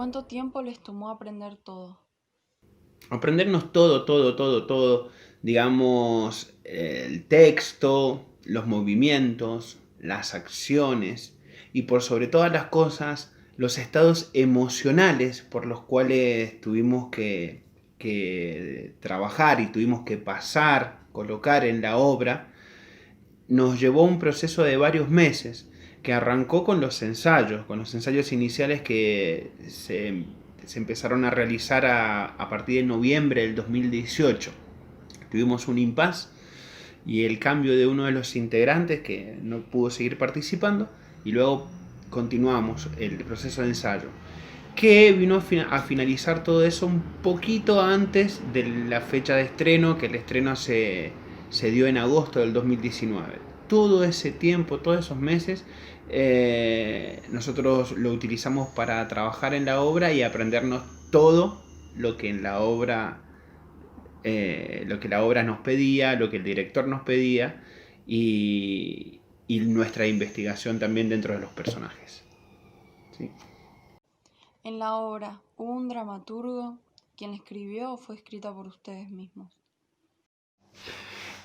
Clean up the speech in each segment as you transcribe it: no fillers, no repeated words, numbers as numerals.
¿Cuánto tiempo les tomó aprender todo? Aprendernos todo, digamos, el texto, los movimientos, las acciones y por sobre todas las cosas, los estados emocionales por los cuales tuvimos que trabajar y tuvimos que pasar, colocar en la obra, nos llevó a un proceso de varios meses que arrancó con los ensayos iniciales que se empezaron a realizar a partir de noviembre del 2018. Tuvimos un impasse y el cambio de uno de los integrantes que no pudo seguir participando y luego continuamos el proceso de ensayo que vino a finalizar todo eso un poquito antes de la fecha de estreno, que el estreno se dio en agosto del 2019. Todo ese tiempo, todos esos meses, nosotros lo utilizamos para trabajar en la obra y aprendernos todo lo que en la obra, lo que la obra nos pedía, lo que el director nos pedía y nuestra investigación también dentro de los personajes. ¿Sí? En la obra, ¿hubo un dramaturgo? ¿Quien la escribió o fue escrita por ustedes mismos?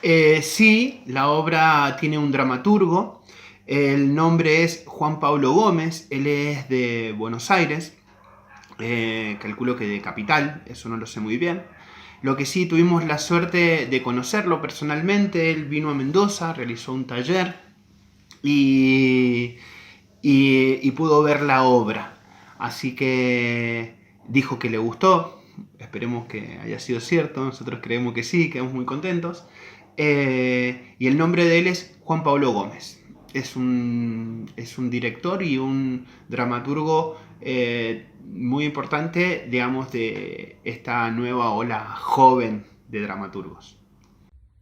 Sí, la obra tiene un dramaturgo. El nombre es Juan Pablo Gómez. Él es de Buenos Aires. Calculo que de Capital, eso no lo sé muy bien. Lo que sí tuvimos la suerte de conocerlo personalmente. Él vino a Mendoza, realizó un taller y, y pudo ver la obra. Así que dijo que le gustó. Esperemos que haya sido cierto. Nosotros creemos que sí, quedamos muy contentos. Y el nombre de él es Juan Pablo Gómez. Es un director y un dramaturgo muy importante, digamos, de esta nueva ola joven de dramaturgos.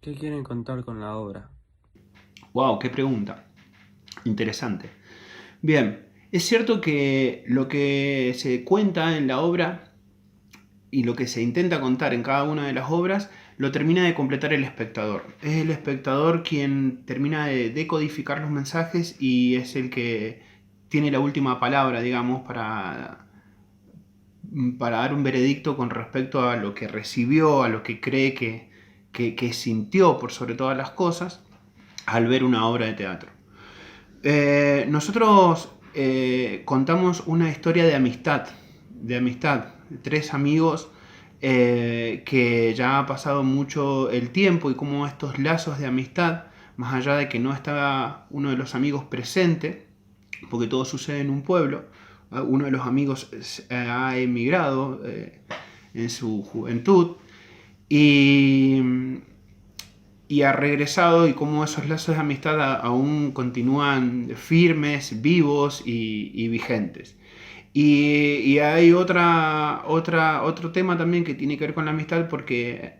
¿Qué quieren contar con la obra? ¡Wow! ¡Qué pregunta! Interesante. Bien, es cierto que lo que se cuenta en la obra y lo que se intenta contar en cada una de las obras lo termina de completar el espectador. Es el espectador quien termina de decodificar los mensajes y es el que tiene la última palabra, digamos, para dar un veredicto con respecto a lo que recibió, a lo que cree que sintió por sobre todas las cosas al ver una obra de teatro. Nosotros contamos una historia de amistad, tres amigos que ya ha pasado mucho el tiempo y cómo estos lazos de amistad, más allá de que no estaba uno de los amigos presente, porque todo sucede en un pueblo, uno de los amigos ha emigrado en su juventud y y ha regresado y cómo esos lazos de amistad aún continúan firmes, vivos y vigentes. Y hay otro tema también que tiene que ver con la amistad porque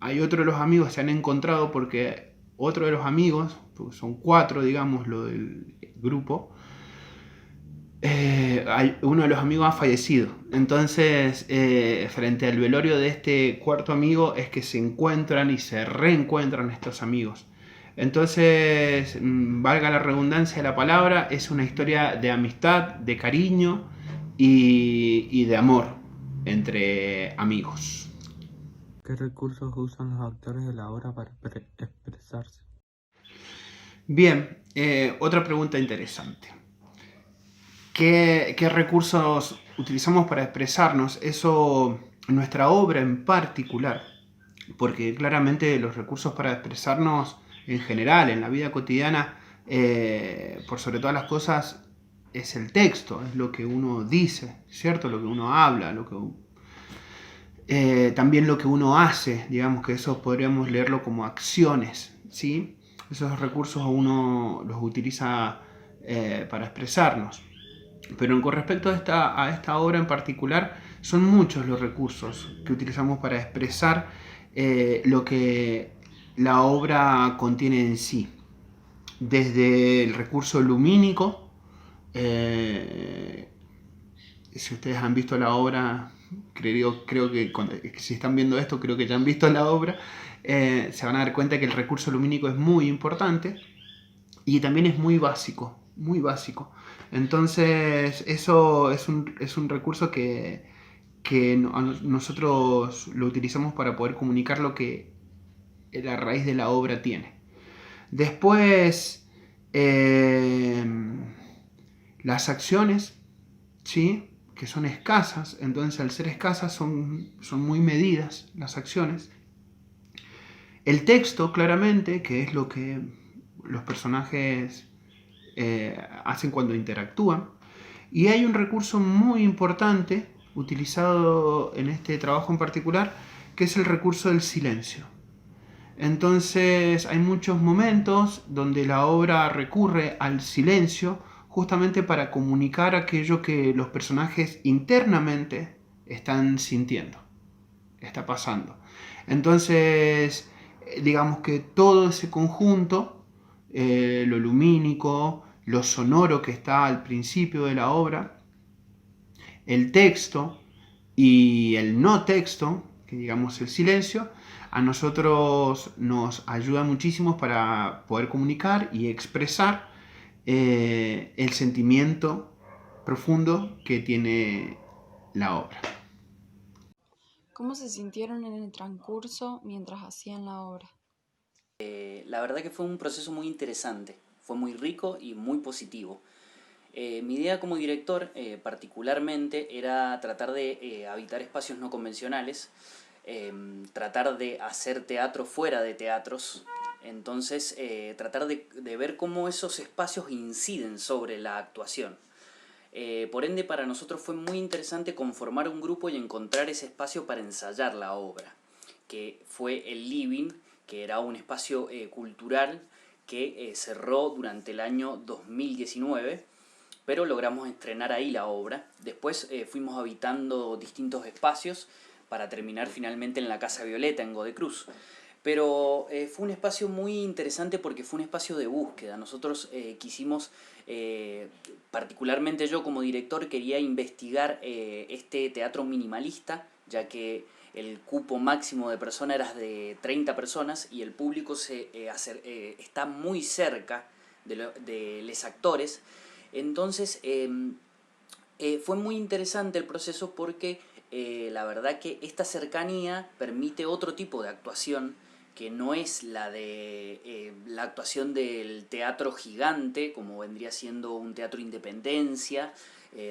hay otro de los amigos que se han encontrado porque otro de los amigos, pues son cuatro, digamos, lo del grupo, uno de los amigos ha fallecido. Entonces, frente al velorio de este cuarto amigo es que se encuentran y se reencuentran estos amigos. Entonces, valga la redundancia de la palabra, es una historia de amistad, de cariño y de amor entre amigos. ¿Qué recursos usan los actores de la obra para expresarse? Bien, otra pregunta interesante. ¿Qué recursos utilizamos para expresarnos? Eso, nuestra obra en particular, porque claramente los recursos para expresarnos en general, en la vida cotidiana, por sobre todas las cosas, es el texto, es lo que uno dice, ¿cierto? Lo que uno habla, también lo que uno hace, digamos que eso podríamos leerlo como acciones, ¿sí? Esos recursos uno los utiliza para expresarnos. Pero con respecto a esta obra en particular, son muchos los recursos que utilizamos para expresar lo que la obra contiene en sí. Desde el recurso lumínico, si ustedes han visto la obra, creo que si están viendo esto, creo que ya han visto la obra, se van a dar cuenta que el recurso lumínico es muy importante y también es muy básico. muy básico. Entonces, eso es un recurso que nosotros lo utilizamos para poder comunicar lo que la raíz de la obra tiene. Después, las acciones, ¿sí? Que son escasas, entonces al ser escasas son muy medidas las acciones. El texto, claramente, que es lo que los personajes hacen cuando interactúan. Y hay un recurso muy importante utilizado en este trabajo en particular, que es el recurso del silencio. Entonces hay muchos momentos donde la obra recurre al silencio justamente para comunicar aquello que los personajes internamente están sintiendo, está pasando. Entonces, digamos que todo ese conjunto, lo lumínico, lo sonoro que está al principio de la obra, el texto y el no texto, que digamos el silencio, a nosotros nos ayuda muchísimo para poder comunicar y expresar el sentimiento profundo que tiene la obra. ¿Cómo se sintieron en el transcurso mientras hacían la obra? La verdad que fue un proceso muy interesante, fue muy rico y muy positivo. Mi idea como director particularmente era tratar de habitar espacios no convencionales, tratar de hacer teatro fuera de teatros, entonces tratar de ver cómo esos espacios inciden sobre la actuación. Por ende, para nosotros fue muy interesante conformar un grupo y encontrar ese espacio para ensayar la obra, que fue el Living, que era un espacio cultural que cerró durante el año 2019, pero logramos estrenar ahí la obra. Después fuimos habitando distintos espacios para terminar finalmente en la Casa Violeta, en Godecruz. Pero fue un espacio muy interesante porque fue un espacio de búsqueda. Nosotros quisimos, particularmente yo como director, quería investigar este teatro minimalista, ya que el cupo máximo de personas era de 30 personas y el público está muy cerca de los actores. Entonces fue muy interesante el proceso porque la verdad que esta cercanía permite otro tipo de actuación que no es la de la actuación del teatro gigante, como vendría siendo un teatro Independencia,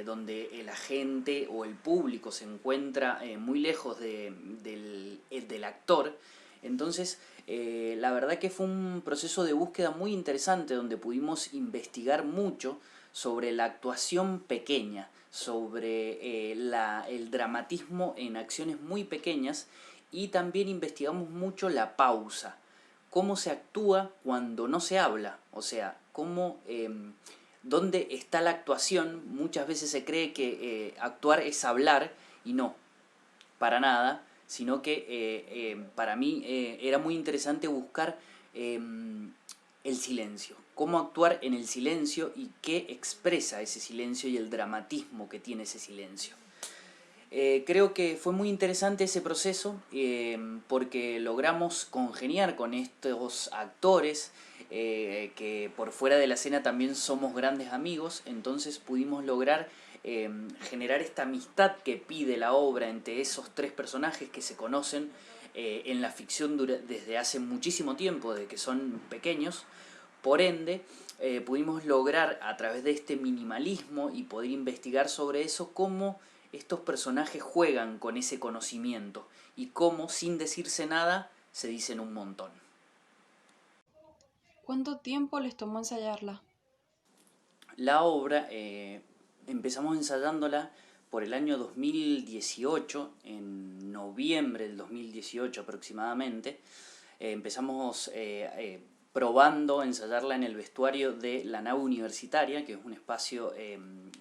donde la gente o el público se encuentra muy lejos del actor. Entonces, la verdad que fue un proceso de búsqueda muy interesante donde pudimos investigar mucho sobre la actuación pequeña, sobre el dramatismo en acciones muy pequeñas, y también investigamos mucho la pausa, cómo se actúa cuando no se habla, o sea, dónde está la actuación. Muchas veces se cree que actuar es hablar y no, para nada, sino que para mí era muy interesante buscar el silencio, cómo actuar en el silencio y qué expresa ese silencio y el dramatismo que tiene ese silencio. Creo que fue muy interesante ese proceso porque logramos congeniar con estos actores que por fuera de la escena también somos grandes amigos, entonces pudimos lograr generar esta amistad que pide la obra entre esos tres personajes que se conocen en la ficción desde hace muchísimo tiempo, de que son pequeños. Por ende, pudimos lograr a través de este minimalismo y poder investigar sobre eso cómo estos personajes juegan con ese conocimiento y cómo, sin decirse nada, se dicen un montón. ¿Cuánto tiempo les tomó ensayarla? La obra empezamos ensayándola por el año 2018, en noviembre del 2018 aproximadamente. Empezamos probando ensayarla en el vestuario de la nave universitaria, que es un espacio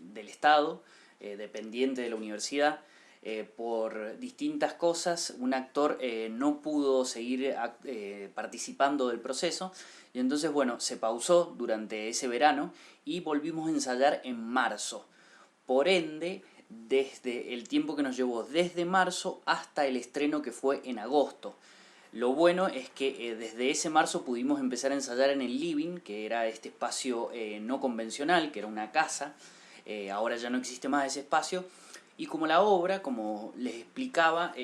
del Estado, dependiente de la universidad. Por distintas cosas, un actor no pudo seguir participando del proceso, y entonces, bueno, se pausó durante ese verano y volvimos a ensayar en marzo. Por ende, desde el tiempo que nos llevó desde marzo hasta el estreno que fue en agosto. Lo bueno es que desde ese marzo pudimos empezar a ensayar en el living, que era este espacio no convencional, que era una casa. Ahora ya no existe más ese espacio. Y como la obra, como les explicaba,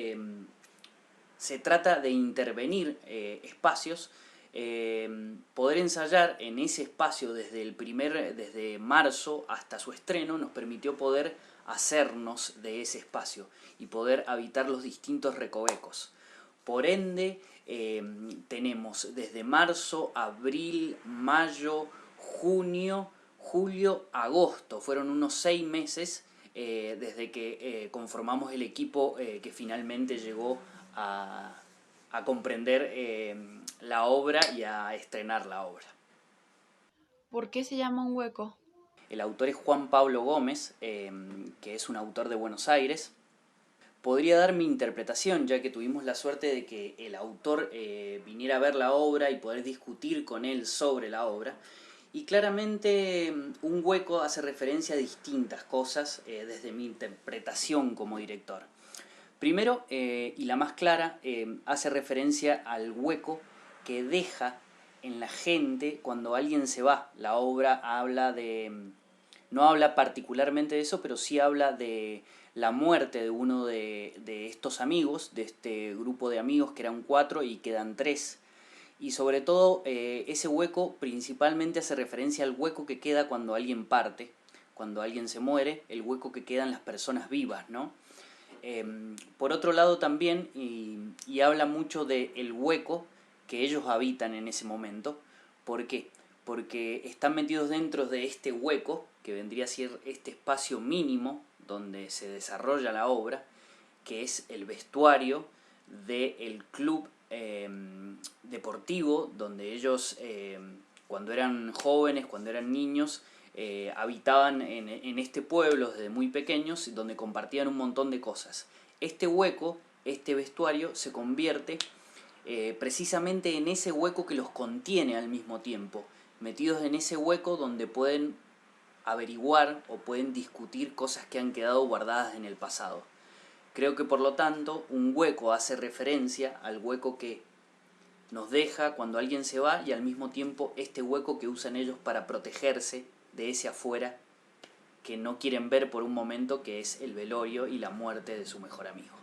se trata de intervenir espacios, poder ensayar en ese espacio desde marzo hasta su estreno nos permitió poder hacernos de ese espacio y poder habitar los distintos recovecos. Por ende, tenemos desde marzo, abril, mayo, junio, julio, agosto. Fueron unos 6 meses desde que conformamos el equipo que finalmente llegó a comprender la obra y a estrenar la obra. ¿Por qué se llama Un Hueco? El autor es Juan Pablo Gómez, que es un autor de Buenos Aires. Podría dar mi interpretación, ya que tuvimos la suerte de que el autor viniera a ver la obra y poder discutir con él sobre la obra. Y claramente Un Hueco hace referencia a distintas cosas desde mi interpretación como director. Primero, y la más clara, hace referencia al hueco que deja en la gente cuando alguien se va. La obra habla no habla particularmente de eso, pero sí habla de la muerte de uno de estos amigos, de este grupo de amigos que eran 4 y quedan 3. Y sobre todo ese hueco principalmente hace referencia al hueco que queda cuando alguien parte, cuando alguien se muere, el hueco que quedan las personas vivas, ¿no? Por otro lado también, y habla mucho del hueco que ellos habitan en ese momento. ¿Por qué? Porque están metidos dentro de este hueco, que vendría a ser este espacio mínimo donde se desarrolla la obra, que es el vestuario del club deportivo, donde ellos cuando eran jóvenes, cuando eran niños, habitaban en este pueblo desde muy pequeños, donde compartían un montón de cosas. Este hueco, este vestuario, se convierte precisamente en ese hueco que los contiene al mismo tiempo, metidos en ese hueco donde pueden averiguar o pueden discutir cosas que han quedado guardadas en el pasado. Creo que por lo tanto un hueco hace referencia al hueco que nos deja cuando alguien se va y al mismo tiempo este hueco que usan ellos para protegerse de ese afuera que no quieren ver por un momento, que es el velorio y la muerte de su mejor amigo.